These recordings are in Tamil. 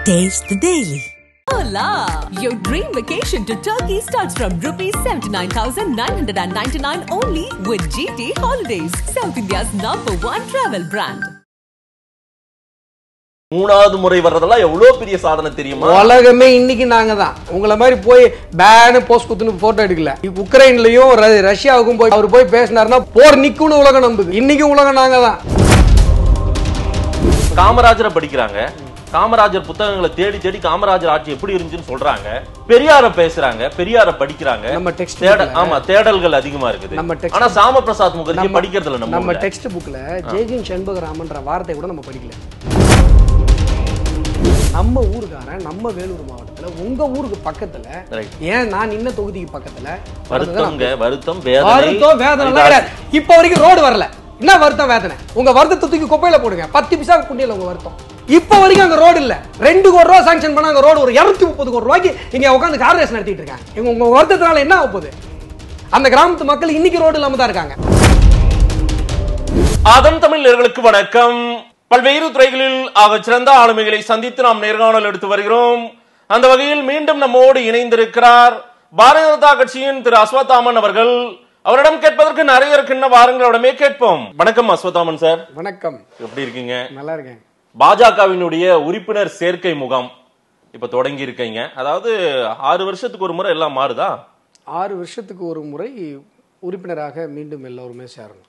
Taste the Daily. Hola! Your dream vacation to Turkey starts from rupees 79,999 only with GT Holidays, South India's #1 travel brand. மூணாவது முறை வர்றதெல்லாம் எவ்வளவு பெரிய சாதனை தெரியுமா? உலகமே இன்னைக்கு நாங்க தான். உங்களை மாதிரி போய் பேனு போஸ்ட் குத்துன்னு போட்டோ எடுக்கல. உக்ரைன்லயும் ரஷ்யாவுக்கும் போய் அவர் போய் பேசினாருன்னா போர் நிக்கும்னு உலகம் நம்புது. இன்னைக்கு உலகம் நாங்க தான். காமராஜரை படிக்கிறாங்க, காமராஜர் புத்தகங்களை தேடி தேடி காமராஜர் ஆட்சி எப்படி இருந்துச்சுன்னு சொல்றாங்க, பெரியார பேசுறாங்க, பெரியார படிக்கிறாங்க. நம்ம டெக்ஸ்ட் ஆமா, தேடல்கள் அதிகமா இருக்குது. ஆனா சாம பிரசாத் முகர்ஜி படிக்கிறதுல நம்ம டெக்ஸ்ட் புக்ல ஜெய்கின் செண்பகராமன்ற வார்த்தை கூட நம்ம படிக்கல. நம்ம ஊருக்காரன் நம்ம வேலூர் மாவட்டத்துல உங்க ஊருக்கு பக்கத்துல, ஏன் நான் இன்ன தொகுதிக்கு பக்கத்துல வருத்தம் வேதனை இப்ப வரைக்கும் ரோடு வரல. என்ன வருத்தம் வேதனை? உங்க வருத்தத்தை தூக்கி குப்பையில போடுங்க. 10 பைசா குண்டியில உங்க வருத்தம். இப்ப வரைக்கும் அங்க ரோடு இல்ல. 2 கோடி ரூபாய் சாங்ஷன் பண்ணாங்க ரோடு. ஒரு 230 கோடி ரூபாய்க்கு இங்க உட்காந்து கார் ரேஸ் நடத்திட்டு இருக்காங்க. உங்க வருத்தத்தினால என்ன ஆக போகுது? அந்த கிராமத்து மக்கள் இன்னைக்கு ரோடு இல்லாம தான் இருக்காங்க. அதன் தமிழ் நேயர்களுக்கு வணக்கம். பல்வேறு துறைகளில் ஆக சிறந்த ஆளுமைகளை சந்தித்து நாம் நேர்காணல் எடுத்து வருகிறோம். அந்த வகையில் மீண்டும் நம்மோடு இணைந்திருக்கிறார் பாரதிய ஜனதா கட்சியின் திரு அஸ்வத்தாமன் அவர்கள். அவரிடம் கேட்பதற்கு நிறைய இருக்குன்னு வாருங்களிடமே கேட்போம். வணக்கம் அஸ்வத்தாமன் சார். வணக்கம். எப்படி இருக்கீங்க? நல்லா இருக்கேன். பாஜகவினுடைய உறுப்பினர் சேர்க்கை முகாம் இப்ப தொடங்கி இருக்கீங்க. அதாவது 6 வருஷத்துக்கு ஒரு முறை எல்லாம் மாறுதா? 6 வருஷத்துக்கு ஒரு முறை உறுப்பினராக மீண்டும் எல்லோருமே சேரணும்.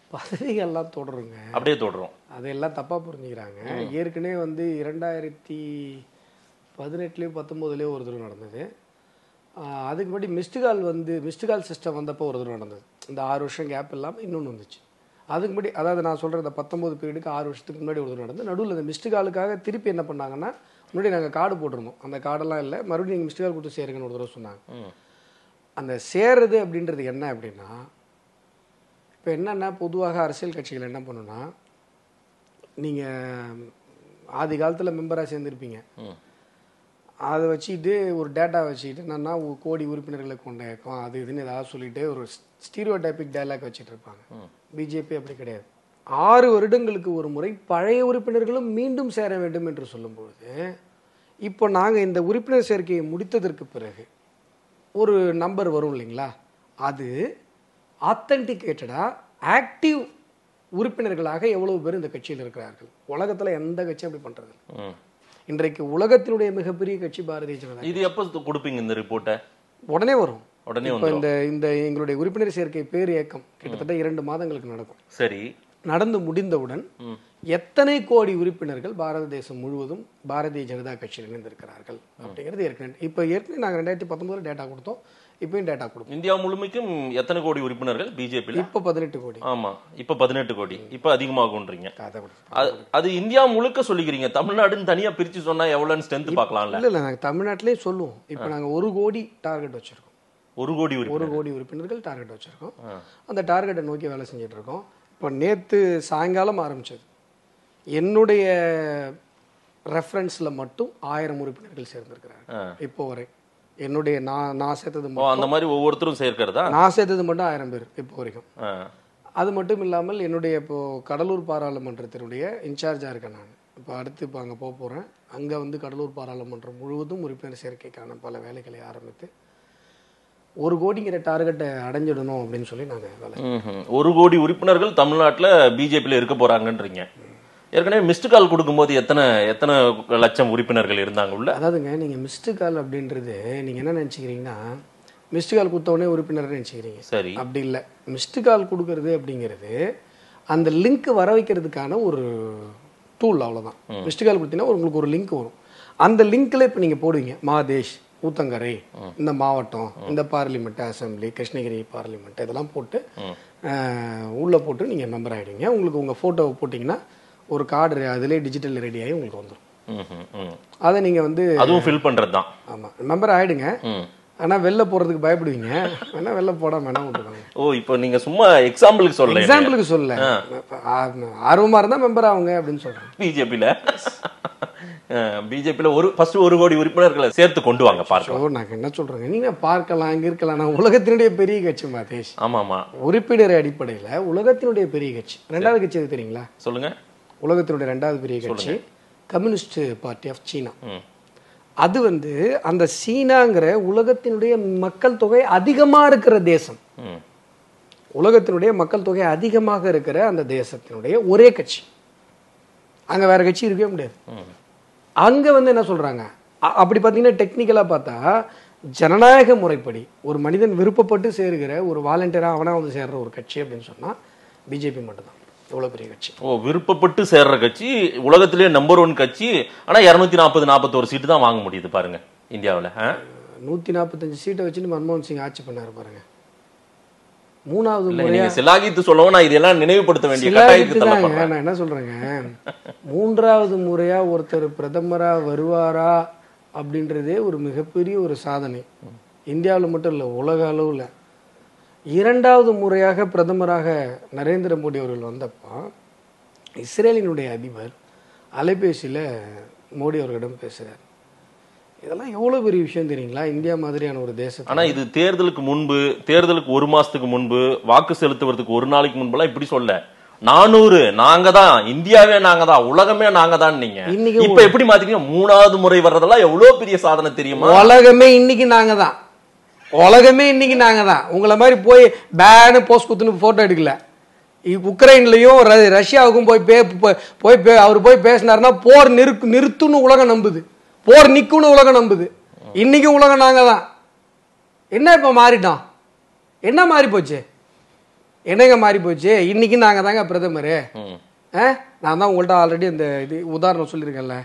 பதவிகள்லாம் தொடருங்க. அப்படியே தொடரும். அதெல்லாம் தப்பா புரிஞ்சுக்கிறாங்க. ஏற்கனவே 2018லயோ 19லயோ ஒரு தடவை நடந்தது. அதுக்கு முன்னாடி மிஸ்டு கால் சிஸ்டம் வந்தப்போ ஒரு தடவை நடந்தது. இந்த 6 வருஷம் கேப் இல்லாமல் இன்னொன்று வந்துச்சு. அதுக்கு முன்னாடி, அதாவது நான் சொல்கிற இந்த 19 பீரியடுக்கு 6 வருஷத்துக்கு முன்னாடி ஒரு தடவை நடந்தது. நடுவில் இந்த மிஸ்டு காலுக்காக திருப்பி என்ன பண்ணாங்கன்னா, முன்னாடி நாங்கள் கார்டு போட்டிருந்தோம். அந்த கார்டெல்லாம் இல்லை, மறுபடியும் நீங்கள் மிஸ்டு கால் கொடுத்து சேருங்கன்னு ஒரு தடவை சொன்னாங்க. அந்த சேருது அப்படின்றது என்ன அப்படின்னா, இப்போ என்னென்னா பொதுவாக அரசியல் கட்சிகள் என்ன பண்ணுன்னா, நீங்கள் ஆதி காலத்தில் மெம்பராக சேர்ந்துருப்பீங்க. அதை வச்சுக்கிட்டு ஒரு டேட்டா வச்சுக்கிட்டு என்னன்னா கோடி உறுப்பினர்களை கொண்ட இயக்கம் அது இதுன்னு ஏதாவது சொல்லிட்டு ஒரு ஸ்டீரியோ டைபிக் டைலாக் வச்சுட்டு இருப்பாங்க. பிஜேபி அப்படி கிடையாது. 6 வருடங்களுக்கு ஒரு முறை பழைய உறுப்பினர்களும் மீண்டும் சேர வேண்டும் என்று சொல்லும்பொழுது, இப்போ நாங்கள் இந்த உறுப்பினர் சேர்க்கையை முடித்ததற்கு பிறகு ஒரு நம்பர் வரும் இல்லைங்களா, அது ஆத்தென்டிகேட்டடா ஆக்டிவ் உறுப்பினர்களாக எவ்வளவு பேர் இந்த கட்சியில் இருக்கிறார்கள். உலகத்தில் எந்த கட்சியும் அப்படி பண்றது. இன்றைக்கு உலகத்தினுடைய மிகப்பெரிய கட்சி பாரதிய ஜனதா. இது எப்ப கொடுப்பீங்க இந்த ரிப்போர்ட்டை? உடனே வரும். இந்த எங்களுடைய உறுப்பினர் சேர்க்கை பேர் இயக்கம் கிட்டத்தட்ட 2 மாதங்களுக்கு நடக்கும். சரி. நடந்து முடிந்தவுடன் எத்தனை கோடி உறுப்பினர்கள் பாரத தேசம் முழுவதும் பாரதிய ஜனதா கட்சியில் இணைந்திருக்கிறார்கள் அப்படிங்கிறது ஏற்கனவே நாங்கள் 2019 டேட்டா கொடுத்தோம். இப்பயும் டேட்டா கொடுக்கும். இந்தியா முழுமைக்கும் எத்தனை கோடி உறுப்பினர்கள் பிஜேபி? இப்ப 18 கோடி. ஆமா, இப்ப 18 கோடி. இப்ப அதிகமாகும்ன்றீங்க. அது இந்தியா முழுக்க சொல்லிக்கிறீங்க. தமிழ்நாடுன்னு தனியா பிரிச்சு சொன்னா எவ்வளவு ஸ்ட்ரென்த் பார்க்கலாம்ல? இல்ல, நாங்க தமிழ்நாட்டிலே சொல்லுவோம். இப்ப நாங்க 1 கோடி டார்கெட் வச்சிருக்கோம். 1 கோடி உறுப்பினர்கள் டார்கெட் வச்சிருக்கோம். அந்த டார்கெட்டை நோக்கி வேலை செஞ்சுட்டு இருக்கோம். இப்போ நேற்று சாயங்காலம் ஆரம்பிச்சது. என்னுடைய ரெஃபரன்ஸ்ல மட்டும் 1000 உறுப்பினர்கள் சேர்ந்திருக்கிறாங்க இப்போ வரை. என்னுடைய நான் சேர்த்தது அந்த மாதிரி ஒவ்வொருத்தரும் சேர்க்கிறதா? நான் சேர்த்தது மட்டும் 1000 பேர் இப்போ வரைக்கும். அது மட்டும் இல்லாமல் என்னுடைய இப்போ கடலூர் பாராளுமன்றத்தினுடைய இன்சார்ஜா இருக்கேன் நான். இப்போ அடுத்து இப்போ அங்கே போகிறேன். அங்கே கடலூர் பாராளுமன்றம் முழுவதும் உறுப்பினர் சேர்க்கைக்கான பல வேலைகளை ஆரம்பித்து 1 கோடிங்கிற டார்கெட்டை அடைஞ்சிடணும் அப்படின்னு சொல்லி நாங்கள் வேலை. 1 கோடி உறுப்பினர்கள் தமிழ்நாட்டில் பிஜேபியில் இருக்க போறாங்கன்றீங்க. ஏற்கனவே மிஸ்டு கால் கொடுக்கும்போது எத்தனை லட்சம் உறுப்பினர்கள் இருந்தாங்க உள்ள? அதாவதுங்க, நீங்க மிஸ்டு கால் அப்படின்றது நீங்க என்ன நினைச்சுக்கிறீங்கன்னா, மிஸ்டு கால் கொடுத்த உடனே உறுப்பினர் நினைச்சுக்கிறீங்க. சரி, அப்படி இல்லை. மிஸ்டு கால் கொடுக்கறது அப்படிங்கிறது அந்த லிங்க் வர வைக்கிறதுக்கான ஒரு டூல், அவ்வளோதான். மிஸ்டு கால் கொடுத்தீங்கன்னா உங்களுக்கு ஒரு லிங்க் வரும். அந்த லிங்க்ல இப்போ நீங்க போடுவீங்க மாதேஷ், ஊத்தங்கரை, இந்த மாவட்டம், இந்த பார்லிமெண்ட், அசம்பிளி, கிருஷ்ணகிரி பார்லிமெண்ட், இதெல்லாம் போட்டு உள்ள போட்டு நீங்க மெம்பர் ஆயிடுவீங்க. உங்களுக்கு உங்க போட்டோவை போட்டிங்கன்னா ஒரு கார்டு அதிலே டிஜிட்டல் ரெடி ஆகி உங்களுக்கு வந்துடும். அதை நீங்க அதுவும் ஃபில் பண்றது தான். ஆமா, மெம்பர் ஆயிடுங்க. ஆனா வெளில போறதுக்கு பயப்படுவீங்க. வேணா வெளில போடாம வேணா விட்டுருவாங்க. ஓ, இப்போ நீங்க சும்மா எக்ஸாம்பிளுக்கு சொல்ல ஆர்வமா இருந்தா மெம்பர் ஆகுங்க அப்படின்னு சொல்றேன். பிஜேபியில ஃபர்ஸ்ட் 1 கோடி உறுப்பினர்களை சேர்த்து கொண்டு வாங்க பார்க்கலாம். நாங்க என்ன சொல்றோங்க, நீங்க பார்க்கலாம், இங்க இருக்கலாம். நான் உலகத்தினுடைய பெரிய கட்சி மாதேஷ். ஆமா, உறுப்பினர் அடிப்படையில உலகத்தினுடைய பெரிய கட்சி. 2வது கட்சி எது தெரியுங்களா? சொல்லுங்க. உலகத்தினுடைய 2வது பெரிய கட்சி கம்யூனிஸ்ட் பார்ட்டி ஆஃப் சீனா. அது வந்து அந்த சீனாங்கிற உலகத்தினுடைய மக்கள் தொகை அதிகமாக இருக்கிற தேசம், உலகத்தினுடைய மக்கள் தொகை அதிகமாக இருக்கிற அந்த தேசத்தினுடைய ஒரே கட்சி. அங்கே வேற கட்சி இருக்கவே முடியாது. அங்கே வந்து என்ன சொல்றாங்க, அப்படி பார்த்தீங்கன்னா டெக்னிக்கலாக பார்த்தா ஜனநாயக முறைப்படி ஒரு மனிதன் விருப்பப்பட்டு சேருகிற ஒரு வாலண்டியராக அவனா வந்து சேர்ற ஒரு கட்சி அப்படின்னு சொன்னா பிஜேபி மட்டும்தான். எவ்வளவு பெரிய கட்சி! விருப்பப்பட்டு சேர்ற கட்சி, உலகத்திலேயே நம்பர் 1 கட்சி. ஆனா 240-41 சீட்டு தான் வாங்க முடியுது பாருங்க இந்தியாவில். 145 சீட்டை வச்சு மன்மோகன் சிங் ஆட்சி பண்ணாரு பாருங்க. 3வது முறையா சிலாகித்து சொல்லவும் நான் இதெல்லாம் நினைவுபடுத்த வேண்டிய கட்டாயத்துக்கு தள்ளப்படுறேன். நான் என்ன சொல்றேங்க, 3வது முறையா ஒருத்தர் பிரதமரா வருவாரா அப்படின்றதே ஒரு மிகப்பெரிய ஒரு சாதனை. இந்தியாவில் மட்டும் இல்லை, உலக அளவில். 2வது முறையாக பிரதமராக நரேந்திர மோடி அவர்கள் வந்தப்போ இஸ்ரேலினுடைய அதிபர் அலைபேசியில் மோடி அவர்களிடம் பேசுகிறார். இதெல்லாம் எவ்வளவு பெரிய விஷயம் தெரியுங்களா, இந்தியா மாதிரியான ஒரு தேசம். ஆனா இது தேர்தலுக்கு முன்பு, தேர்தலுக்கு 1 மாசத்துக்கு முன்பு, வாக்கு செலுத்துவதற்கு 1 நாளைக்கு முன்பெல்லாம் இப்படி சொல்ல 400 நாங்க தான், இந்தியாவே நாங்க தான், உலகமே நாங்க தான். நீங்க இப்ப எப்படி மாத்தீங்க? 3வது முறை வர்றதெல்லாம் எவ்வளவு பெரிய சாதனை தெரியுமா? உலகமே இன்னைக்கு நாங்க தான், உலகமே இன்னைக்கு நாங்க தான். உங்களை மாதிரி போய் பேனு போஸ்ட் குத்துன்னு போட்டோ எடுக்கல. உக்ரைன்லயும் ரஷ்யாவுக்கும் அவர் போய் பேசினாருன்னா போர் நிறுத்துன்னு உலகம் நம்புது, போர் நிக்கும்னு உலகம் நம்புது. இன்னைக்கு உலகம் நாங்க தான். என்ன இப்ப மாறிட்டோம்? என்ன மாறி போச்சு? என்னங்க மாறி போச்சு? இன்னைக்கு நாங்க தாங்க பிரதமர். நான் தான் உங்கள்கிட்ட ஆல்ரெடி அந்த இது உதாரணம் சொல்லியிருக்கேன்ல.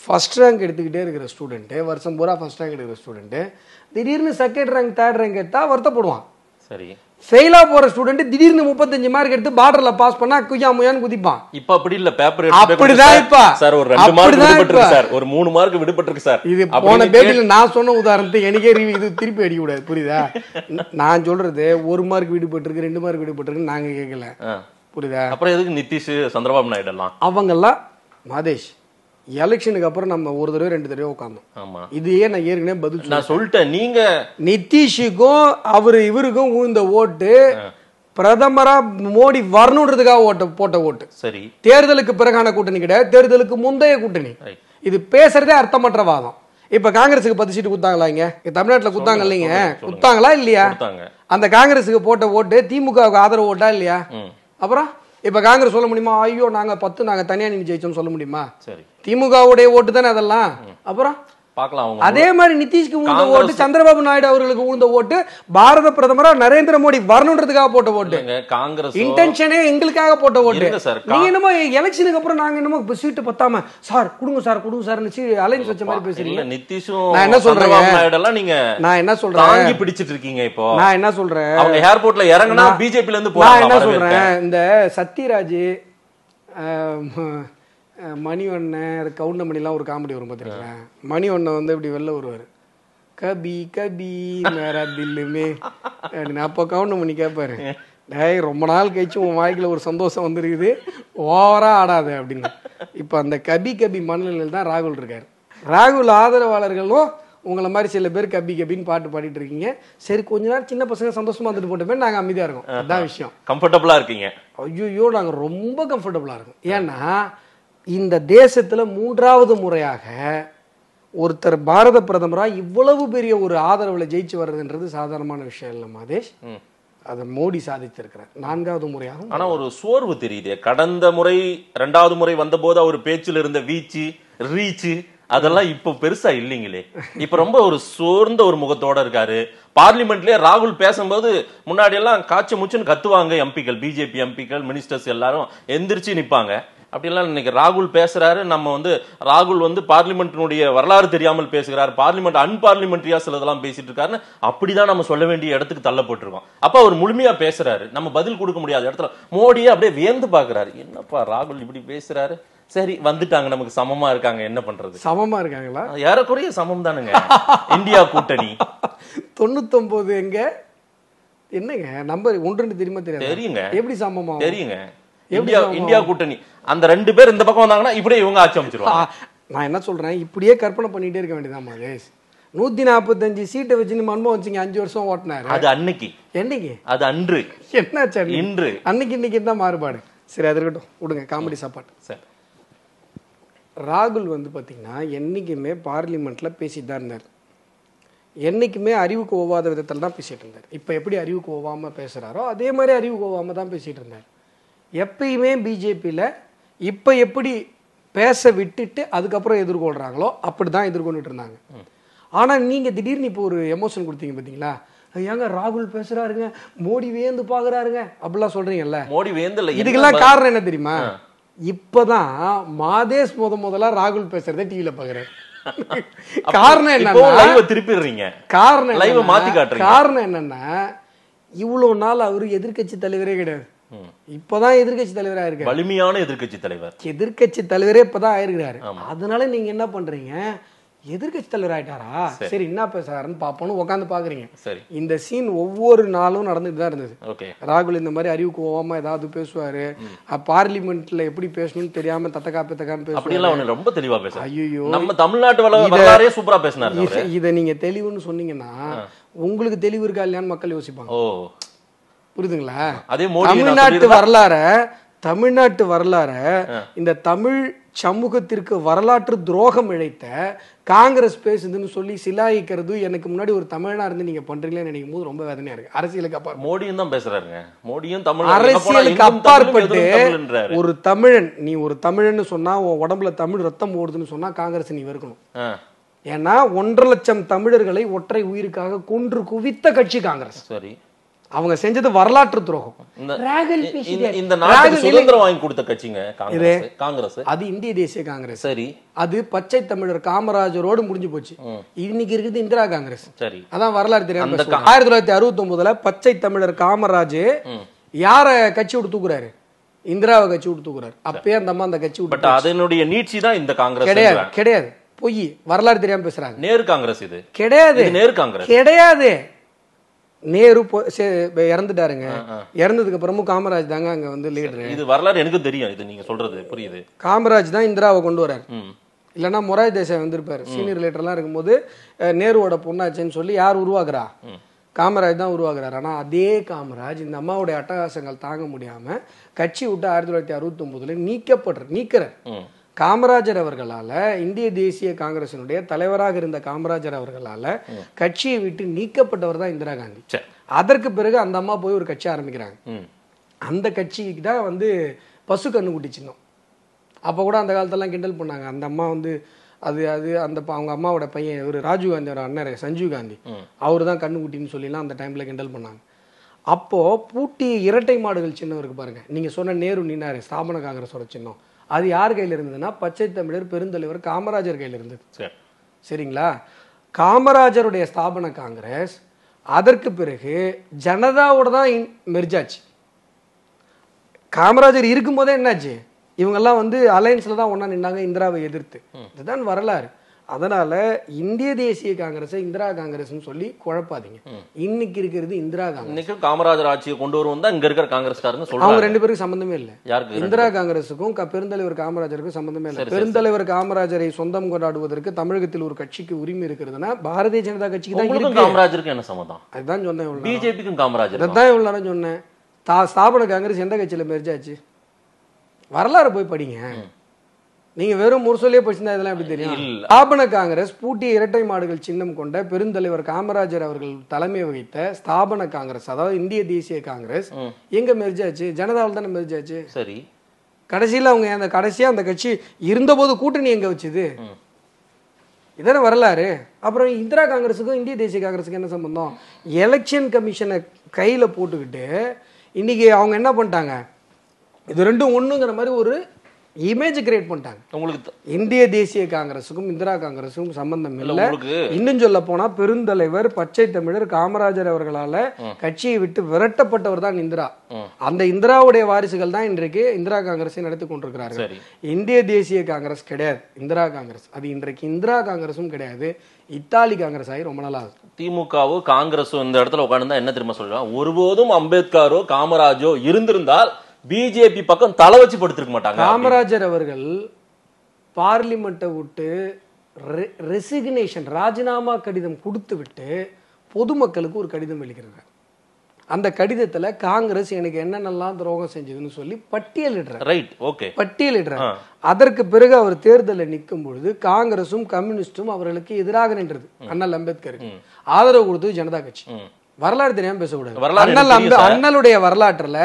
ஃபர்ஸ்ட் ரேங்க் எடுத்துக்கிட்டே இருக்கிற ஸ்டூடெண்ட்டு, வருஷம் பூரா ஃபர்ஸ்ட் ரேங்க் எடுக்கிற ஸ்டூடெண்ட்டு திடீர்னு செகண்ட் ரேங்க் தேர்ட் ரேங்க் எடுத்தா வருத்தப்படுவான். சரி, ஃபெயிலா போற ஸ்டூடெண்ட் திடீர்னு 35 மார்க் எடுத்து பார்டர்ல பாஸ் பண்ணா குய்யா முயான்னு குதிப்பான். இப்ப அப்படி இல்ல, பேப்பர் அப்படிதான். இப்ப சார் ஒரு 2 மார்க் விடுபட்டிருக்கு சார், ஒரு 3 மார்க் விடுபட்டிருக்கு சார். இது போன பேட்டில நான் சொன்ன உதாரணத்தை எனக்கே இது திருப்பி அடிக்க கூடாது, புரியுதா? நான் சொல்றது 1 மார்க் விடுபட்டிருக்கு, 2 மார்க் விடுபட்டிருக்கு நாங்க கேட்கல, புரியுதா? அப்புறம் எதுக்கு நிதிஷ் சந்திரபாபு நாயுடு எல்லாம் அவங்க எல்லாம் மாதேஷ் எலெக்ஷனுக்கு அப்புறம் நம்ம ஒரு தடவை 2 தடவை உட்கார்ந்தோம். ஆமா, இதையே நான் ஏற்கனவே பதில் நான் சொல்லிட்டேன். நீங்க நிதிஷுக்கும் இவருக்கும் ஊழ்ந்த ஓட்டு பிரதமரா மோடி வரணுன்றதுக்காக போட்ட ஓட்டு. சரி, தேர்தலுக்கு பிறகான கூட்டணி கிடையாது, தேர்தலுக்கு முந்தைய கூட்டணி. இது பேசுறதே அர்த்தமற்ற வாதம். இப்ப காங்கிரஸுக்கு 10 சீட்டு குத்தாங்களா? இங்க தமிழ்நாட்டுல குத்தாங்க இல்லைங்க, குத்தாங்களா இல்லையா? அந்த காங்கிரஸுக்கு போட்ட ஓட்டு திமுகவுக்கு ஆதரவு ஓட்டா இல்லையா? அப்புறம் இப்ப காங்கிரஸ் சொல்ல முடியுமா, ஐயோ நாங்க 10 நாங்க தனியா நின்று ஜெயிச்சோம் சொல்ல முடியுமா? சரி, திமுகவுடைய ஓட்டு தானே அதெல்லாம். அப்புறம் பார்க்கலாம். அதே மாதிரி நிதிஷ்க்கு ஊழ்ந்த ஓட்டு, சந்திரபாபு நாயுடு அவர்களுக்கு ஊழ்ந்த ஓட்டு பாரத பிரதமரா நரேந்திர மோடி வரணுன்றதுக்காக போட்ட ஓட்டு. காங்கிரஸ் இன்டென்ஷனே எங்களுக்காக போட்ட ஓட்டு. நீங்க என்னமோ எலெக்ஷனுக்கு அப்புறம் நாங்க என்னமோ சீட்டு பத்தாம சார் கொடுங்க சார் கொடுங்க சார் அலைன்ஸ் வச்ச மாதிரி பேசுறீங்க. நிதிஷும் நான் என்ன சொல்றேன், நீங்க நான் என்ன சொல்றேன், தாங்கி பிடிச்சிட்டு இருக்கீங்க. இப்போ நான் என்ன சொல்றேன், அவங்க ஏர்போர்ட்ல இறங்குனா பிஜேபில இருந்து போறாங்க. நான் என்ன சொல்றேன், இந்த சத்யராஜ் மணிவண்ணன் கவுண்டமணிலாம் ஒரு காமெடி வரும் பார்த்துருக்கேன். மணிவண்ணன் வந்து இப்படி வெளில வருவார், கபி கபி மேரா தில்லுமே அப்படின்னு. அப்போ கவுண்டமணி கேட்பாரு, டேய் ரொம்ப நாள் கழிச்சு உன் வாழ்க்கையில் ஒரு சந்தோஷம் வந்துருக்குது, ஓவரா ஆடாத அப்படின்னு. இப்போ அந்த கபி கபி மனநிலையில் தான் ராகுல் இருக்கார். ராகுல் ஆதரவாளர்களும் உங்களை மாதிரி சில பேர் கபி கபின்னு பாட்டு பாடிட்டு இருக்கீங்க. சரி, கொஞ்ச நேரம் சின்ன பசங்க சந்தோஷமா வந்துட்டு போட்டோமே, நாங்கள் அமைதியாக இருக்கோம். அதுதான் விஷயம். கம்ஃபர்டபுளா இருக்கீங்க? ஐயோ நாங்கள் ரொம்ப கம்ஃபர்டபுளா இருக்கோம். ஏன்னா இந்த தேசத்துல 3வது முறையாக ஒருத்தர் பாரத பிரதமரா இவ்வளவு பெரிய ஒரு ஆதரவுல ஜெயிச்சு வர்றதுன்றது சாதாரணமான விஷயம் இல்ல மாதேஷ். அதை மோடி சாதித்திருக்கிறார் 4வது முறையாக. ஆனா ஒரு சோர்வு தெரியுது. கடந்த முறை 2வது முறை வந்த போது அவர் பேச்சில் இருந்த வீச்சு ரீச்சு அதெல்லாம் இப்ப பெருசா இல்லைங்களே. இப்ப ரொம்ப ஒரு சோர்ந்த ஒரு முகத்தோட இருக்காரு. பார்லிமெண்ட்லயே ராகுல் பேசும்போது முன்னாடி எல்லாம் காய்ச்ச முச்சுன்னு கத்துவாங்க எம்பிக்கள், பிஜேபி எம்பிக்கள், மினிஸ்டர்ஸ் எல்லாரும் எந்திரிச்சு நிப்பாங்க. அப்படிலாம் இன்னைக்கு ராகுல் பேசுறாரு. நம்ம வந்து ராகுல் வந்து பார்லிமெண்ட்டினுடைய வரலாறு தெரியாமல் பேசுகிறார், பார்லிமெண்ட் அன்பார்லிமெண்ட்ரியா சிலதெல்லாம் பேசிட்டு இருக்காருன்னு அப்படிதான் நம்ம சொல்ல வேண்டிய இடத்துக்கு தள்ளப்பட்டிருக்கோம். அப்ப அவர் முழுமையா பேசுறாரு, நம்ம பதில் கொடுக்க முடியாத இடத்துல மோடியே அப்படியே வியந்து பாக்குறாரு, என்னப்பா ராகுல் இப்படி பேசுறாரு. சரி, வந்துட்டாங்க, நமக்கு சமமா இருக்காங்க, என்ன பண்றது? சமமா இருக்காங்களா? ஏறக்குறைய சமம் தானுங்க. இந்தியா கூட்டணி 99 எங்க என்னங்க நம்பர் 1 தெரியுமா? தெரியுங்க. எப்படி சமமா தெரியுங்க? இந்தியா கூட்டணி அந்த 2 பேர் இந்த பக்கம் வந்தாங்கன்னா இப்படியே இவங்க ஆட்சி அமைச்சிருவாங்க. நான் என்ன சொல்றேன், இப்படியே கற்பனை பண்ணிட்டே இருக்க வேண்டியதான் மகேஷ். 145 சீட்டை வச்சு மன்மோகன் வச்சுங்க 5 வருஷம் ஓட்டினாரு. அது அன்னைக்கு, என்னைக்கு? அது அன்று. என்னாச்சு இன்று? அன்னைக்கு இன்னைக்கு என்ன மாறுபாடு? சரி, அது இருக்கட்டும், விடுங்க, காமெடி சாப்பாடு. சரி, ராகுல் வந்து பார்த்தீங்கன்னா என்றைக்குமே பார்லிமெண்ட்டில் பேசிட்டு தான் இருந்தார். என்றைக்குமே அறிவுக்கு ஒவ்வாத விதத்தில் தான் பேசிகிட்டு இருந்தார். இப்போ எப்படி அறிவுக்கு ஒவ்வாமல் பேசுகிறாரோ அதே மாதிரி அறிவுக்கு ஒவ்வாமல் தான் பேசிகிட்டு இருந்தார். எப்பயுமே பிஜேபியில் இப்போ எப்படி பேச விட்டுட்டு அதுக்கப்புறம் எதிர்கொள்கிறாங்களோ அப்படி தான் எதிர்கொண்டுட்டு இருந்தாங்க. ஆனால் நீங்கள் திடீர்னு இப்போ ஒரு எமோஷன் கொடுத்தீங்க பார்த்தீங்களா, ஏங்க ராகுல் பேசுறாருங்க, மோடி வேந்து பாக்குறாருங்க அப்படிலாம் சொல்றீங்கல்ல. மோடி வேந்து இதுக்கெல்லாம் காரணம் என்ன தெரியுமா? இப்பதான் மாதேஷ் முதலா ராகுல் பேசுறதை டிவில பாக்குறாரு. காரணம் என்ன திருப்பிடுறீங்க? காரணம் என்னன்னா இவ்வளவு நாள் அவரு எதிர்கட்சி தலைவரே கிடையாது, இப்பதான் எதிர்கட்சி தலைவரா இருக்கு. வலிமையான எதிர்கட்சி தலைவரே இப்பதான் ஆயிருக்கிறாரு. அதனால நீங்க என்ன பண்றீங்க, எதிர்கட்சி தலைவர் ஆயிட்டாரா, சரி என்ன பேசுறாருன்னு பாப்போம்னு உட்காந்து பாக்குறீங்க. இந்த சீன் ஒவ்வொரு நாளும் நடந்துட்டு தான் இருந்தது. ராகுல் இந்த மாதிரி அறிவுக்கு போகாம ஏதாவது பேசுவாரு, பார்லிமெண்ட்ல எப்படி பேசணும்னு தெரியாம தத்தக்கான்னு பேசுவாரு. ரொம்ப தெளிவா பேசுறாரு. ஐயோ, நம்ம தமிழ்நாட்டு வரலாறே சூப்பரா பேசினாரு. இத நீங்க தெளிவுன்னு சொன்னீங்கன்னா உங்களுக்கு தெளிவு இருக்கா இல்லையான்னு மக்கள் யோசிப்பாங்க. புரியுதுங்களா? தமிழ்நாட்டு வரலாற இந்த தமிழ் சமூகத்திற்கு வரலாற்று துரோகம் இழைத்த காங்கிரஸ் பேசுதுன்னு சொல்லி சிலாயிக்கிறது எனக்கு முன்னாடி ஒரு தமிழனா இருந்து நீங்க பண்றீங்களேன்னு நினைக்கும் போது ரொம்ப வேதனையா இருக்கு. அரசியலுக்கு அப்பாற்பட்டு மோடியும் தான் பேசுறாருங்க. மோடியும் தமிழ் அரசியலுக்கு அப்பாற்பட்டு ஒரு தமிழன், நீ ஒரு தமிழன்னு சொன்னா உன் உடம்புல தமிழ் ரத்தம் ஓடுதுன்னு சொன்னா காங்கிரஸ் நீ வெறுக்கணும். ஏன்னா 1.5 லட்சம் தமிழர்களை ஒற்றை உயிருக்காக கொன்று குவித்த கட்சி காங்கிரஸ். சரி, அவங்க செஞ்சது வரலாற்று துரோகம். இந்த நாட்டுக்கு சுதந்திரம் வாங்கி கொடுத்த கட்சிங்க காங்கிரஸ். அது இந்திய தேசிய காங்கிரஸ். சரி, அது பச்சை தமிழர் காமராஜரோடு முடிஞ்சு போச்சு. இன்னைக்கு இருக்குது இந்திரா காங்கிரஸ். சரி, அதான் வரலாறு தெரியாம 1969 பச்சை தமிழர் காமராஜ் யார கட்சி விட்டு தூக்குறாரு, இந்திராவை கட்சி விட்டு தூக்குறாரு. அப்பயே அந்த அம்மா அந்த கட்சி விட்டு, அதனுடைய நீட்சி தான் இந்த காங்கிரஸ் கிடையாது. பொய், வரலாறு தெரியாம பேசுறாங்க. நேரு காங்கிரஸ் இது கிடையாது. நேரு காங்கிரஸ் கிடையாது. நேரு இறந்துட்டாருங்க. இறந்ததுக்கு அப்புறமும் காமராஜ் தாங்க அங்க வந்து லீடர். இது வரலாறு எனக்கு தெரியும், இது நீங்க சொல்றது புரியுது. காமராஜ் தான் இந்திராவை கொண்டு வராரு. இல்லைன்னா மொராஜ் தேசாய் வந்திருப்பாரு. சீனியர் லீடர்லாம் இருக்கும்போது நேருவோட பொண்ணாச்சுன்னு சொல்லி யார் உருவாக்குறா? காமராஜ் தான் உருவாக்குறாரு. ஆனா அதே காமராஜ் இந்த அம்மாவுடைய அட்டகாசங்கள் தாங்க முடியாம கட்சி விட்டு 1969 நீக்கிறார். காமராஜர் அவர்களால, இந்திய தேசிய காங்கிரசினுடைய தலைவராக இருந்த காமராஜர் அவர்களால கட்சியை விட்டு நீக்கப்பட்டவர் தான் இந்திரா காந்தி. அதற்கு பிறகு அந்த அம்மா போய் ஒரு கட்சி ஆரம்பிக்கிறாங்க. அந்த கட்சிக்கு தான் வந்து பசு கண்ணுக்குட்டி சின்னம். அப்போ கூட அந்த காலத்தெல்லாம் கிண்டல் பண்ணாங்க. அந்த அம்மா வந்து அது அந்த அவங்க அம்மாவோட பையன் ஒரு ராஜீவ் காந்தியோட அண்ணன் சஞ்சீவ் காந்தி, அவரு தான் கண்ணுக்குட்டின்னு சொல்லிலாம் அந்த டைம்ல கிண்டல் பண்ணாங்க. அப்போ பூட்டி இரட்டை மாடுகள் சின்னம் இருக்கு பாருங்க, நீங்க சொன்ன நேரு நின்னாரு ஸ்தாபன காங்கிரஸோட சின்னம், அது யார் கையில் இருந்ததுன்னா பச்சை தமிழர் பெருந்தலைவர் காமராஜர் கையில் இருந்தது. சரிங்களா? காமராஜருடைய ஸ்தாபன காங்கிரஸ் அதற்கு பிறகு ஜனதாவோட தான் மெர்ஜாச்சு. காமராஜர் இருக்கும் போதே என்னாச்சு, இவங்கெல்லாம் வந்து அலையன்ஸ்ல தான் ஒன்னா நின்னாங்க இந்திராவை எதிர்த்து. இதுதான் வரலாறு. அதனால இந்திய தேசிய காங்கிரஸ் இந்திரா காங்கிரஸ் சொல்லி குழப்பாதீங்க. இன்னைக்கு இருக்கிறது இந்திரா காங்கிரஸ். காமராஜர் ஆட்சியை கொண்டு வருவோம் தான் இங்க இருக்கிற காங்கிரஸ்காரங்க சொல்றாங்க. அவங்க ரெண்டு பேருக்கு சம்பந்தமே இல்ல. இந்திரா காங்கிரஸுக்கும் பெருந்தலைவர் காமராஜருக்கும் சம்பந்தமே இல்லை. பெருந்தலைவர் காமராஜரை சொந்தம் கொண்டாடுவதற்கு தமிழகத்தில் ஒரு கட்சிக்கு உரிமை இருக்கிறதுனா பாரதிய ஜனதா கட்சிக்கு தான் இருக்கு. காமராஜருக்கு என்ன சம்பந்தம்? அதுதான் சொன்னேன். பிஜேபிக்கும் காமராஜர் அதான் இவ்வளவு நேரம் சொன்னேன். ஸ்தாபன காங்கிரஸ் எந்த கட்சியில மெர்ஜாச்சு? வரலாறு போய் படிங்க. நீங்க வெறும் முரசொலியே படிச்சிருந்தா இதெல்லாம் எப்படி தெரியும்? ஸ்தாபன காங்கிரஸ் பூட்டிய இரட்டை மாடுகள் சின்னம் கொண்ட பெருந்தலைவர் காமராஜர் அவர்கள் தலைமை வகித்த ஸ்தாபன காங்கிரஸ், அதாவது இந்திய தேசிய காங்கிரஸ் எங்க மெர்ஜாச்சு? ஜனதாவில் தானே மெர்ஜாச்சு. சரி, கடைசியில் அவங்க அந்த கடைசியா அந்த கட்சி இருந்தபோது கூட்டணி எங்க வச்சுது? இதான வரலாறு. அப்புறம் இந்திரா காங்கிரஸுக்கும் இந்திய தேசிய காங்கிரஸுக்கும் என்ன சம்பந்தம்? எலெக்ஷன் கமிஷனை கையில போட்டுக்கிட்டு இன்னைக்கு அவங்க என்ன பண்ணிட்டாங்க, இது ரெண்டும் ஒண்ணுங்கிற மாதிரி ஒரு இமேஜ் கிரியேட் பண்ணிட்டாங்க. உங்களுக்கு இந்திய தேசிய காங்கிரஸுக்கும் இந்திரா காங்கிரஸுக்கும் சம்பந்தம் இல்லை. இன்னும் சொல்ல போனா பெருந்தலைவர் பச்சை தமிழர் காமராஜர் அவர்களால கட்சியை விட்டு விரட்டப்பட்டவர் தான் இந்திரா. அந்த இந்திராவுடைய வாரிசுகள் தான் இன்றைக்கு இந்திரா காங்கிரஸை நடத்தி கொண்டிருக்கிறார்கள். இந்திய தேசிய காங்கிரஸ் கிடையாது, இந்திரா காங்கிரஸ். அது இன்றைக்கு இந்திரா காங்கிரஸும் கிடையாது, இத்தாலி காங்கிரஸ் ஆகி ரொம்ப நாள் ஆகுது. திமுகவோ காங்கிரஸோ இந்த இடத்துல உட்கார்ந்து என்ன தெரியுமா சொல்றாங்க, ஒருபோதும் அம்பேத்கரோ காமராஜோ இருந்திருந்தால் பிஜேபி பக்கம் தலை வச்சு படுத்திருக்க மாட்டாங்க. காமராஜர் அவர்கள் பார்லிமெண்ட்டை விட்டு ரெசிக்னேஷன் ராஜினாமா கடிதம் கொடுத்து விட்டு பொதுமக்களுக்கு ஒரு கடிதம் எழுதிக்கிறார். அந்த கடிதத்துல காங்கிரஸ் எனக்கு என்னென்னலாம் துரோகம் செஞ்சதுன்னு சொல்லி பட்டியலிடுறார். Right, okay, பட்டியலிடுறார். அதற்கு பிறகு அவர் தேர்தலில் நிற்கும் பொழுது காங்கிரசும் கம்யூனிஸ்டும் அவர்களுக்கு எதிராக நின்றது. அண்ணல் அம்பேத்கருக்கு ஆதரவு கொடுத்தது ஜனதா கட்சி. வரலாறு தெரியாம பேசக்கூடாது. அண்ணலுடைய வரலாற்றுல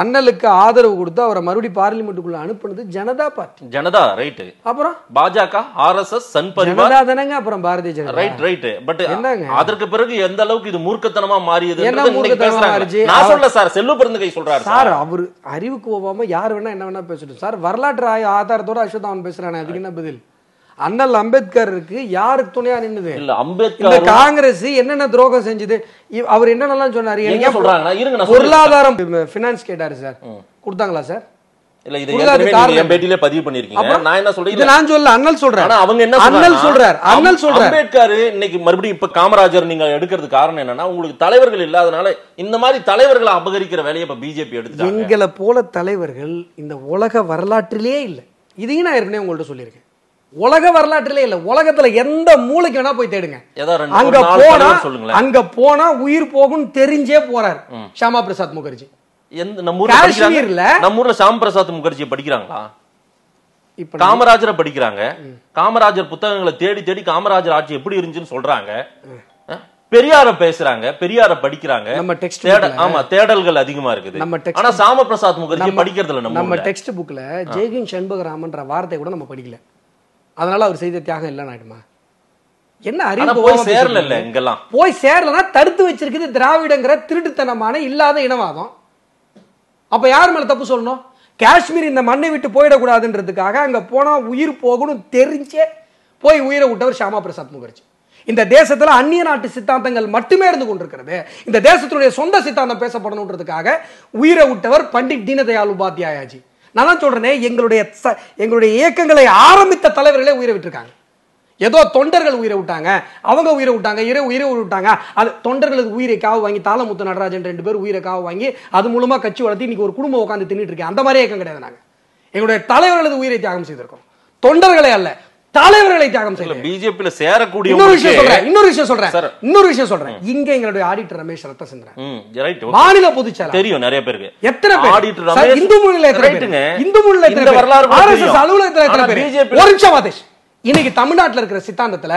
அண்ணலுக்கு ஆதரவு கொடுத்து அவரை மறுபடியும் பார்லிமெண்ட்டுக்குள்ள அனுப்புனது ஜனதா பார்ட்டி. ஜனதா, ரைட். அப்புறம் பாஜக, RSS, சன் பரிவார் தானங்க, அப்புறம் Bharatiya Janata. Right, right. But என்னங்க அதற்கு பிறகு எந்த அளவுக்கு இது மூர்க்கத்தனமா மாறியது? என்ன மூர்க்கத்தனமா மாறிச்சு? நான் சொல்ல சார், செல்லு பெருந்தகை சொல்றாரு சார். அவரு அறிவுக்கு போகாம யார் வேணா என்ன வேணா பேசட்டும் சார். வரலாற்று ஆதாரத்தோட அஸ்வத்தாமன் பேசுறானே, அதுக்கு என்ன பதில்? அண்ணல் அம்பேத்கருக்கு யாருக்கு துணையா நின்னுது? இல்ல, அம்பேத்கர் காங்கிரஸ் என்னென்ன துரோகம் செஞ்சது, அவர் என்னென்னலாம் சொன்னாரு? பொருளாதாரம் பினான்ஸ் கேட்டாரு சார், கொடுத்தாங்களா சார்? இல்ல, இது ஏற்கனவே பேட்டியிலே பதிவு பண்ணிருக்கீங்க. நான் என்ன சொல்றேன், இது நான் சொல்ல, அண்ணல் சொல்றேன். ஆனா அவங்க என்ன சொல்றாரு? அண்ணல் சொல்றாரு. அம்பேத்கர் இன்னைக்கு மறுபடியும் இப்ப காமராஜர் நீங்க எடுக்கிறது காரணம் என்னன்னா, உங்களுக்கு தலைவர்கள் இல்லாதனால இந்த மாதிரி தலைவர்களை அபகரிக்கிற வேலையை இப்ப பிஜேபி எடுத்துட்டாங்க. எங்களை போல தலைவர்கள் இந்த உலக வரலாற்றிலே இல்ல. இதையும் நான் ஏற்கனவே உங்கள்ட்ட சொல்லியிருக்கேன். உலக வரலாற்றிலே இல்ல. உலகத்துல எந்த மூளைக்கு வேணா போய் தேடுங்க. அங்க போனா உயிர் போகும் தெரிஞ்சே போறாரு ஷியாமா பிரசாத் முகர்ஜி. நம்ம ஊர்ல ஷியாம் பிரசாத் முகர்ஜி படிக்கிறாங்களா? காமராஜரை படிக்கிறாங்க. காமராஜர் புத்தகங்களை தேடி தேடி காமராஜர் ஆட்சி எப்படி இருந்துச்சுன்னு சொல்றாங்க. பெரியார பேசுறாங்க, பெரியார படிக்கிறாங்க. நம்ம டெக்ஸ்ட் ஆமா, தேடல்கள் அதிகமா இருக்குது. ஆனா ஷியாமா பிரசாத் முகர்ஜி படிக்கிறதுல நம்ம டெக்ஸ்ட் புக்ல ஜெய்கின் சண்பகராமன்ற வார்த்தை கூட நம்ம படிக்கல. அதனால அவர் செய்த தியாகம் இல்லைன்னு ஆயிடுமா? என்ன அறிவு போய் சேரல, இங்கெல்லாம் போய் சேரலன்னா தடுத்து வச்சிருக்குது திராவிடங்கிற திருட்டுத்தனமான இல்லாத இனவாதம். அப்ப யார் மேல தப்பு சொல்லணும்? காஷ்மீர் இந்த மண்ணை விட்டு போயிடக்கூடாதுன்றதுக்காக அங்க போனா உயிர் போகணும் தெரிஞ்சே போய் உயிரை விட்டவர் ஷியாமா பிரசாத் முகர்ஜி. இந்த தேசத்துல அந்நிய நாட்டு சித்தாந்தங்கள் மட்டுமே இருந்து கொண்டிருக்கிறது. இந்த தேசத்துடைய சொந்த சித்தாந்தம் பேசப்படணுன்றதுக்காக உயிரை விட்டவர் பண்டிட் தீனதயாள் உபாத்யாயாஜி. நான் சொல்றேனே, எங்களுடைய இயக்கங்களை ஆரம்பித்த தலைவர்களே உயிரை விட்டுருக்காங்க. ஏதோ தொண்டர்கள் உயிரை விட்டாங்க, அவங்க உயிரை விட்டாங்க, உயிரை விட்டாங்க. அது தொண்டர்களுக்கு உயிரை காவு வாங்கி தாளமுத்து நடராஜன் 2 பேர் உயிரை காவு வாங்கி அது மூலமா கட்சி வளர்த்தி இன்னைக்கு ஒரு குடும்பம் உட்காந்து தின்னுட்டு இருக்கேன். அந்த மாதிரி இயக்கம் கிடையாது. நாங்க எங்களுடைய தலைவர்களது உயிரை தியாகம் செய்திருக்கோம், தொண்டர்களே அல்ல, தலைவர்களை தியாகம் செய்யல. பிஜேபியில சேரக்கூடிய இன்னொரு விஷயம் சொல்றேன். இங்க எங்களுடைய ஆடிட்டர் ரமேஷ் ரத்த சந்திரன் மாநில பொதுச்செயலாளர் தெரியும் நிறைய பேருக்கு. எத்தனை பேர் ஆடிட்டர் ரமேஷ் இந்து முன்னணியில எத்தனை பேர்? இந்து முன்னணியில எத்தனை பேர்? ஆர்எஸ்எஸ் அலுவலகத்துல எத்தனை பேர்? ஒரு நிமிஷம் மாதேஷ். இன்னைக்கு தமிழ்நாட்டில் இருக்கிற சித்தாந்தத்துல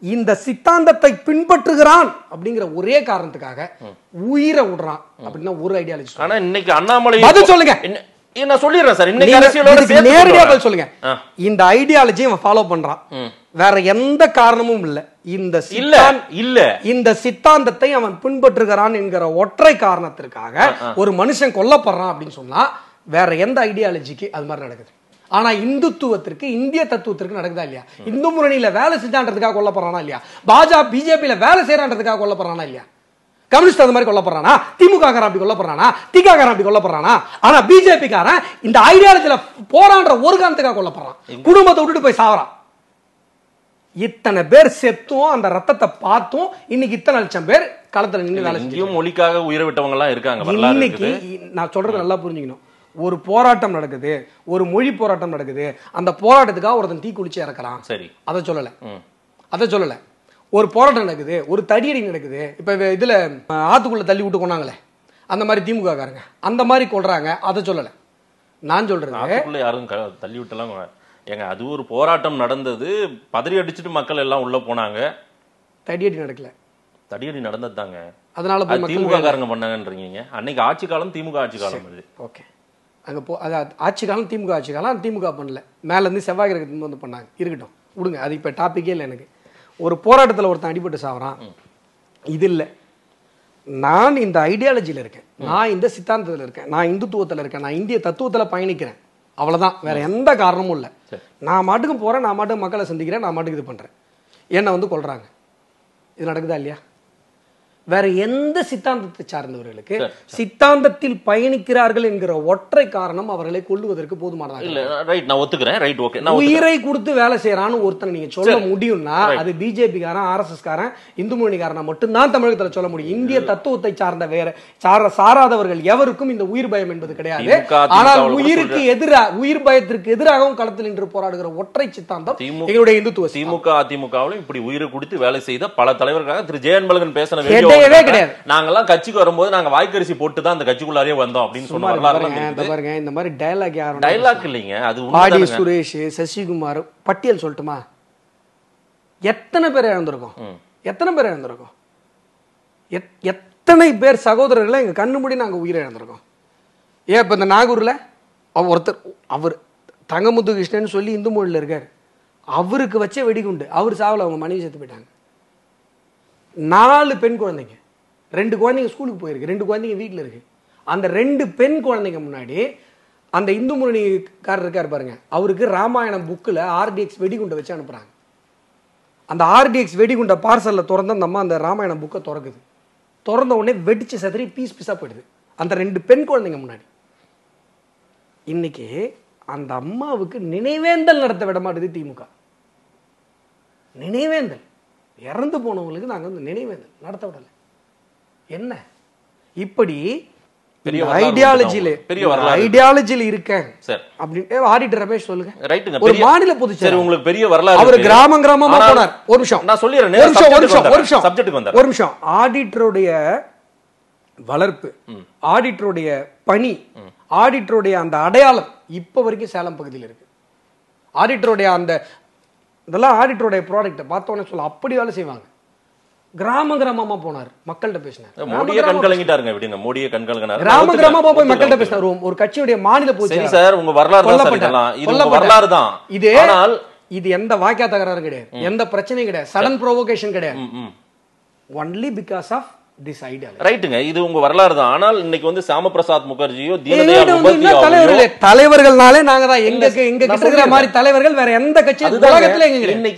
இந்த சித்தாந்தத்தை பின்பற்றுகிறான் அப்படிங்கிற ஒரே காரணத்துக்காக உயிரை விடுறான் அப்படின்னா ஒரு ஐடியாலஜி. ஆனா இன்னைக்கு அண்ணாமலை பதில் சொல்லுங்க. நான் சொல்லிடுறேன் சார், இன்னைக்கு அரசியலோட நேரடியா பதில் சொல்லுங்க. இந்த ஐடியாலஜி அவன் ஃபாலோ பண்றான், வேற எந்த காரணமும் இல்ல. இந்த சித்தாந்தத்தை அவன் பின்பற்றுகிறான் என்கிற ஒற்றை காரணத்திற்காக ஒரு மனுஷன் கொல்லப்படுறான் அப்படின்னு சொன்னா வேற எந்த ஐடியாலஜிக்கு அது மாதிரி நடக்குது? ஆனா இந்துத்துவத்திற்கு, இந்திய தத்துவத்திற்கு நடக்குதா இல்லையா? இந்து முன்னணியில வேலை செஞ்சான்றதுக்காக கொல்லப்படுறானா இல்லையா? பிஜேபியில வேலை செய்யறான்றதுக்காக கொல்லப்படுறானா இல்லையா? கம்யூனிஸ்ட் அந்த மாதிரி கொல்லப்படுறானா? திமுக காரன் அப்படி கொல்லப்படுறானா? திக காரன் அப்படி கொல்லப்படுறானா? ஆனா பிஜேபி காரன் இந்த ஐடியாலஜில போராடுற ஒரு காரணத்துக்காக கொல்லப்படுறான், குடும்பத்தை விட்டுட்டு போய் சாவறான். இத்தனை பேர் செத்தும் அந்த ரத்தத்தை பார்த்தும் இன்னைக்கு இத்தனை லட்சம் பேர் களத்துல நின்று வேலை செஞ்சு மொழிக்காக உயிரை விட்டவங்க எல்லாம் இருக்காங்க. இன்னைக்கு நான் சொல்றது நல்லா புரிஞ்சுக்கணும். ஒரு போராட்டம் நடக்குது, ஒரு மொழி போராட்டம் நடக்குது, அந்த போராட்டத்துக்காக ஒருத்தன் தீ குளிச்சு இறக்கலாம். சரி, அதை சொல்லல. ஒரு போராட்டம் நடக்குது, ஒரு தடியடி நடக்குது, இப்ப இதுல ஆத்துக்குள்ள தள்ளி விட்டு கொண்டாங்களே அந்த மாதிரி திமுக காரங்க அந்த மாதிரி கொள்றாங்க, அதை சொல்லல. நான் சொல்றேன் ஆத்துக்குள்ள யாரும் தள்ளி விட்டலாம் ஏங்க, அது ஒரு போராட்டம் நடந்தது, பதறி அடிச்சுட்டு மக்கள் எல்லாம் உள்ள போனாங்க. தடியடி நடக்கல, தடியடி நடந்தது தாங்க. அதனால திமுக காரங்க பண்ணாங்கன்றீங்க. அன்னைக்கு ஆட்சி காலம் திமுக ஆட்சி காலம். ஓகே, அங்கே அது ஆட்சி காலம் திமுக ஆட்சி காலம். திமுக பண்ணல, மேலேருந்து செவ்வாய் கிரகத்துலேருந்து வந்து பண்ணாங்க. இருக்கட்டும், விடுங்க, அது இப்போ டாப்பிக்கே இல்லை. எனக்கு ஒரு போராட்டத்தில் ஒருத்தன் அடிபட்டு சாவறான், இது இல்லை. நான் இந்த ஐடியாலஜியில் இருக்கேன், நான் இந்த சித்தாந்தத்தில் இருக்கேன், நான் இந்துத்துவத்தில் இருக்கேன், நான் இந்திய தத்துவத்தில் பயணிக்கிறேன், அவ்வளோதான். வேற எந்த காரணமும் இல்லை. நான் மாட்டுக்கு போகிறேன், நான் மாட்டுக்கு மக்களை சந்திக்கிறேன், நான் மாட்டுக்கு இது பண்ணுறேன். என்னை வந்து கொள்றாங்க, இது நடக்குதா இல்லையா? வேற எந்த சித்தாந்தத்தை சார்ந்தவர்களுக்கு சித்தாந்தத்தில் பயணிக்கிறார்கள் என்கிற ஒற்றை காரணம் அவர்களை கொல்லுவதற்கு போதுமானது. உயிரை கொடுத்து வேலை செய்யறான்னு ஒருத்தனை நீங்க சொல்ல முடியும்னா அது பிஜேபி காரன், ஆர்எஸ்எஸ் காரன், இந்து முன்னணி காரன் மட்டும்தான் தமிழகத்துல சொல்ல முடியும். இந்திய தத்துவத்தை சார்ந்த வேற சாராதவர்கள் எவருக்கும் இந்த உயிர் பயம் என்பது கிடையாது. ஆனால் உயிருக்கு எதிராக, உயிர் பயத்திற்கு எதிராகவும் களத்தில் நின்று போராடுகிற ஒற்றை சித்தாந்தம் எங்களுடைய இந்துத்துவ. திமுக அதிமுகவிலும் இப்படி உயிரை கொடுத்து வேலை செய்த பல தலைவர்களாக திரு ஜெயன்பழகன் பேசின கிடையவே கிடையாது. நாங்கெல்லாம் கட்சிக்கு வரும்போது நாங்க வாய்க்கரிசி போட்டு தான் அந்த கட்சிக்குள்ளாரே வந்தோம் அப்படின்னு சொன்ன வரலாறு பாருங்க. இந்த மாதிரி டயலாக் யாரும் டைலாக் இல்லைங்க, அது ஆடி சுரேஷ், சசிகுமார் பட்டியல் சொல்லட்டுமா? எத்தனை பேர் இழந்திருக்கோம், எத்தனை பேர் இழந்திருக்கோம், எத்தனை பேர் சகோதரர்களை எங்க கண்ணு மூடி நாங்க உயிரை இழந்திருக்கோம். ஏன் இப்ப இந்த நாகூர்ல ஒருத்தர், அவர் தங்கமுத்து கிருஷ்ணன் சொல்லி இந்து மொழியில் இருக்காரு, அவருக்கு வச்ச வெடிகுண்டு, அவர் சாவல, அவங்க மனைவி செத்து போயிட்டாங்க. 4 பெண் குழந்தைங்க, 2 குழந்தைங்க ஸ்கூலுக்கு போயிருக்கு, 2 குழந்தைங்க வீட்டில் இருக்கு. அந்த 2 பெண் குழந்தைங்க முன்னாடி அந்த இந்து முன்னணிக்காரர் இருக்காரு பாருங்க, அவருக்கு ராமாயணம் புக்கில் ஆர்டிஎக்ஸ் வெடிகுண்டை வச்சு அனுப்புறாங்க. அந்த ஆர்டிஎக்ஸ் வெடிகுண்டை பார்சல்ல திறந்து அந்த அம்மா அந்த ராமாயணம் புக்கை திறக்குது. திறந்த உடனே வெடிச்சு சதுரி பீஸ் பீஸா போயிடுது அந்த 2 பெண் குழந்தைங்க முன்னாடி. இன்னைக்கு அந்த அம்மாவுக்கு நினைவேந்தல் நடத்த விட மாட்டேது திமுக. நினைவேந்தல், இறந்து போனவங்களுக்கு நாங்க வந்து நினைவேந்தல் நடத்த விடல. என்ன இப்படி ஐடியாலஜில இருக்க அப்படின்னு ஆடிட்டர் ரமேஷ் சொல்லுங்க. ஒரு மாநில பொதுச்செயலாளர், உங்களுக்கு பெரிய வரலாறு, அவர் கிராம கிராமமா போனார். ஒரு நிமிஷம் நான் சொல்லிடுறேன், ஒரு நிமிஷம். ஆடிட்டருடைய வளர்ப்பு, ஆடிட்டருடைய பணி, ஆடிட்டருடைய அந்த அடையாளம் இப்ப வரைக்கும் சேலம் பகுதியில் இருக்கு. ஆடிட்டருடைய அந்த இதெல்லாம் ஆடிட்டருடைய ப்ராடக்ட் பார்த்தோன்னே சொல்ல அப்படி வேலை செய்வாங்க. கிராம கிராமமா போனார், மக்கள்கிட்ட பேசினார். மோடியே கண்கலங்கிட்டாருங்க. எப்படிங்க மோடியே கண்கலங்கினார்? கிராம கிராமமா போய் மக்கள்கிட்ட பேசினார். ஒரு கட்சியுடைய மாநில பொதுச்செயலாளர். சரி சார், உங்க வரலாறு தான் சார், இதெல்லாம் இது வரலாறு தான். இது எந்த வாக்கிய தகராறு கிடையாது, எந்த பிரச்சனையும் கிடையாது, சடன் ப்ரோவோகேஷன் கிடையாது. Only because of this idea. ரைட்டுங்க, இது உங்க வரலாறு தான். ஆனால் இன்னைக்கு வந்து சாம பிரசாத் முகர்ஜியோ தலைவர்கள்னாலே நாங்க தான் எங்க கிட்ட இருக்கிற மாதிரி தலைவர்கள் வேற எந்த கட்சி உலகத்துல எங்க